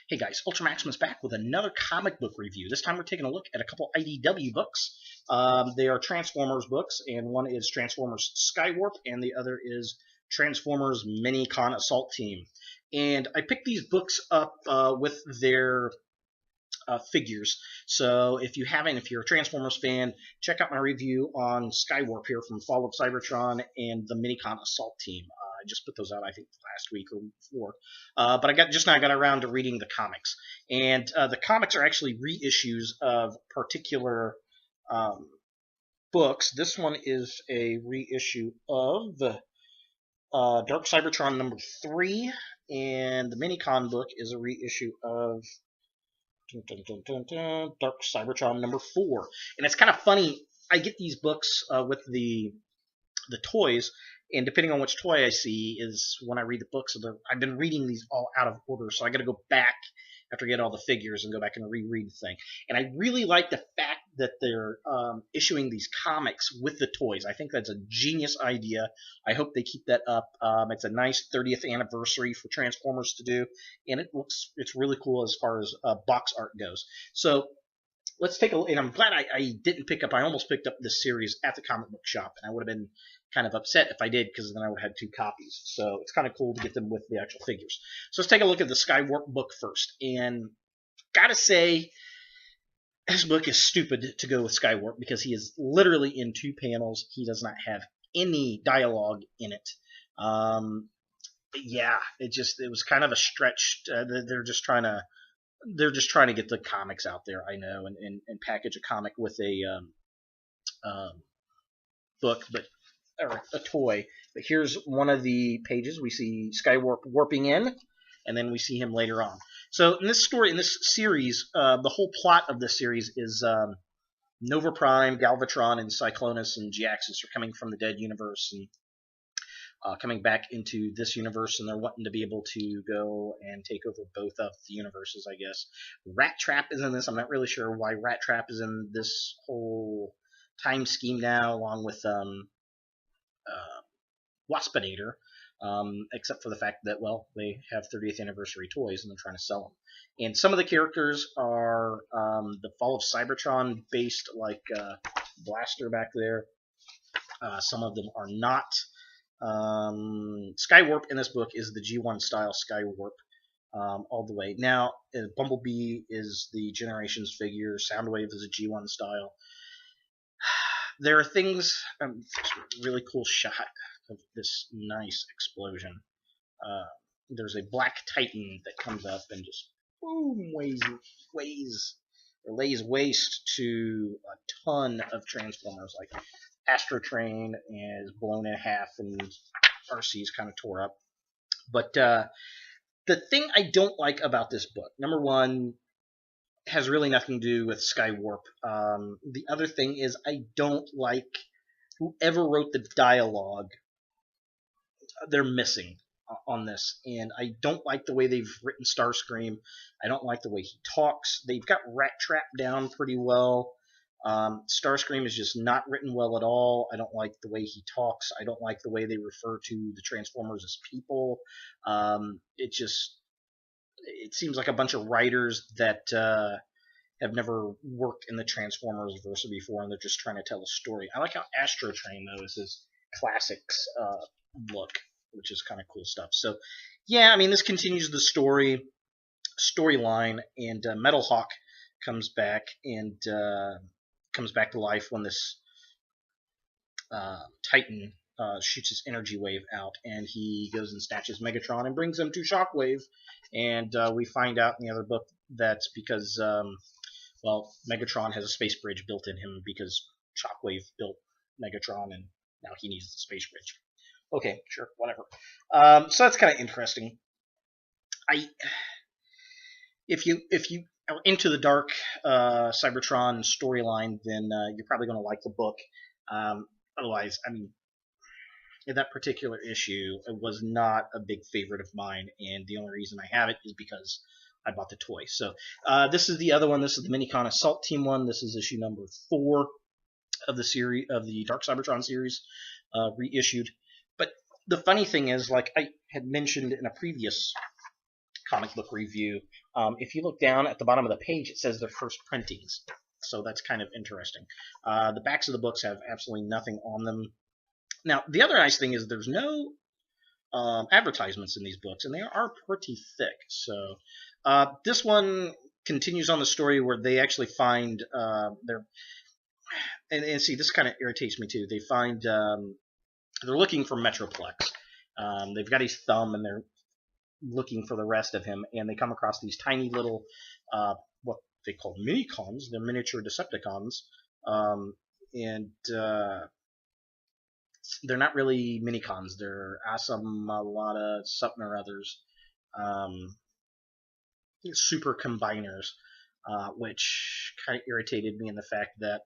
Hey guys, Ultra Maximus back with another comic book review. This time we're taking a look at a couple IDW books. They are Transformers books, and one is Transformers Skywarp, and the other is Transformers MiniCon Assault Team. And I picked these books up with their figures. So if you're a Transformers fan, check out my review on Skywarp here from Fall of Cybertron and the MiniCon Assault Team. I just put those out, I think, last week or before. But I just now got around to reading the comics. And the comics are actually reissues of particular books. This one is a reissue of Dark Cybertron number 3, and the MiniCon book is a reissue of Dark Cybertron number 4. And it's kind of funny, I get these books with the toys, and depending on which toy I see is when I read the books. I've been reading these all out of order, so I got to go back after I get all the figures and go back and reread the thing. And I really like the fact that they're issuing these comics with the toys. I think that's a genius idea. I hope they keep that up. It's a nice 30th anniversary for Transformers to do, and it's really cool as far as box art goes. So let's take a look. And I'm glad I didn't pick up. I almost picked up this series at the comic book shop, and I would have been kind of upset if I did, because then I would have had 2 copies. So it's kind of cool to get them with the actual figures. So let's take a look at the Skywarp book first. And gotta say, this book is stupid to go with Skywarp, because he is literally in 2 panels. He does not have any dialogue in it. Yeah, it was kind of a stretch. They're just trying to get the comics out there, I know, and package a comic with a book, or a toy. But here's one of the pages. We see Skywarp warping in, and then we see him later on. So in this series, the whole plot of this series is Nova Prime, Galvatron, and Cyclonus and Geaxis are coming from the dead universe and coming back into this universe, and they're wanting to be able to go and take over both of the universes, I guess. Rat Trap is in this. I'm not really sure why Rat Trap is in this whole time scheme now, along with Waspinator, except for the fact that, well, they have 30th anniversary toys and they're trying to sell them. And some of the characters are the Fall of Cybertron based, like Blaster back there. Some of them are not. Skywarp in this book is the G1 style Skywarp all the way. Now, Bumblebee is the Generations figure. Soundwave is a G1 style. There are things, really cool shot of this nice explosion. There's a black Titan that comes up and just boom, lays waste to a ton of Transformers. Like Astrotrain is blown in half and RC's kind of tore up. But the thing I don't like about this book, number one, has really nothing to do with Skywarp. The other thing is I don't like whoever wrote the dialogue. They're missing on this, and I don't like the way they've written Starscream. I don't like the way he talks. They've got Rat Trap down pretty well. Starscream is just not written well at all. I don't like the way he talks. I don't like the way they refer to the Transformers as people. It seems like a bunch of writers that have never worked in the Transformers verse before, and they're just trying to tell a story. I like how Astrotrain, though, is his classics look, which is kind of cool stuff. So, yeah, I mean, this continues the storyline, and Metal Hawk comes back to life when this Titan shoots his energy wave out, and he goes and snatches Megatron and brings him to Shockwave. And we find out in the other book that's because, well, Megatron has a space bridge built in him because Shockwave built Megatron, and now he needs the space bridge. Okay, sure, whatever. So that's kind of interesting. I if you are into the Dark Cybertron storyline, then you're probably going to like the book. Otherwise, I mean, in that particular issue, it was not a big favorite of mine, and the only reason I have it is because I bought the toy. So this is the other one. This is the MiniCon Assault Team one. This is issue number 4 of the series of the Dark Cybertron series, reissued. But the funny thing is, like I had mentioned in a previous comic book review, if you look down at the bottom of the page, it says their first printings. So that's kind of interesting. The backs of the books have absolutely nothing on them. Now, the other nice thing is there's no advertisements in these books, and they are pretty thick. So this one continues on the story where they actually find their and see, this kind of irritates me too. They find they're looking for Metroplex. They've got his thumb, and they're looking for the rest of him, and they come across these tiny little what they call MiniCons. They're miniature Decepticons, and they're not really MiniCons. They're Asamalata something or others, super combiners, which kind of irritated me in the fact that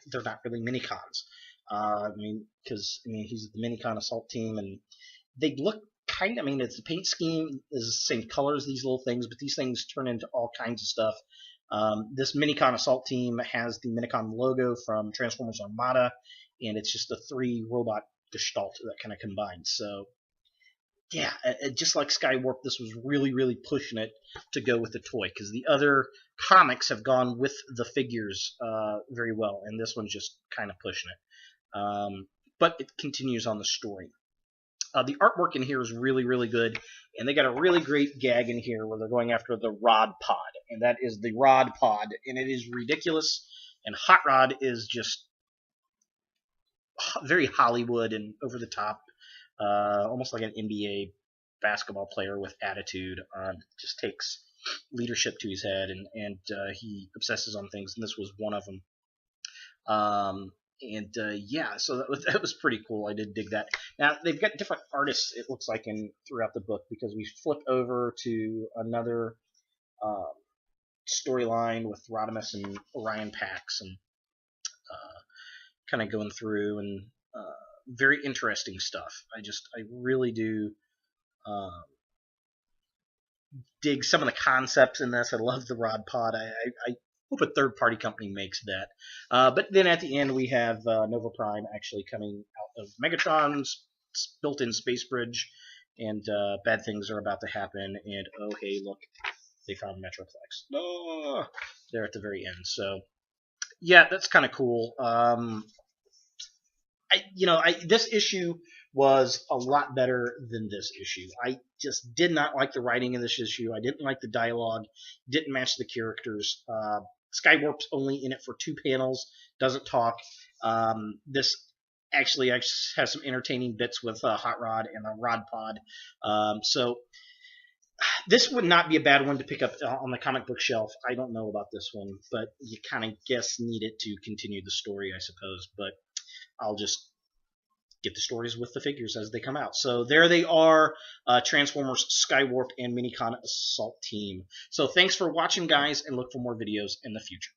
they're not really MiniCons. I mean, because he's the MiniCon Assault Team, and they look kind of. I mean, it's the paint scheme is the same color as these little things, but these things turn into all kinds of stuff. This MiniCon Assault Team has the MiniCon logo from Transformers Armada, and it's just a 3 robot gestalt that kind of combines. So, yeah, just like Skywarp, this was really, really pushing it to go with the toy, because the other comics have gone with the figures very well, and this one's just kind of pushing it. But it continues on the story. The artwork in here is really, really good, and they got a really great gag in here where they're going after the Rod Pod, and that is the Rod Pod, and it is ridiculous, and Hot Rod is just very Hollywood and over the top, almost like an NBA basketball player with attitude. Just takes leadership to his head, and he obsesses on things, and this was one of them. Yeah, so that was pretty cool. I did dig that. Now they've got different artists, it looks like, throughout the book, because we flip over to another storyline with Rodimus and Orion Pax, and kind of going through, and very interesting stuff. I really do dig some of the concepts in this. I love the Rod Pod. I hope a third-party company makes that. But then at the end, we have Nova Prime actually coming out of Megatron's built-in space bridge, and bad things are about to happen. And oh, hey, look, they found Metroplex. Oh, there at the very end. So, yeah, that's kind of cool. This issue was a lot better than this issue. I just did not like the writing in this issue. I didn't like the dialogue. Didn't match the characters. Skywarp's only in it for 2 panels. Doesn't talk. This actually has some entertaining bits with Hot Rod and the Rod Pod. So this would not be a bad one to pick up on the comic book shelf. I don't know about this one, but you kind of need it to continue the story, I suppose. But I'll just get the stories with the figures as they come out. So there they are, Transformers, Skywarp, and MiniCon Assault Team. So thanks for watching, guys, and look for more videos in the future.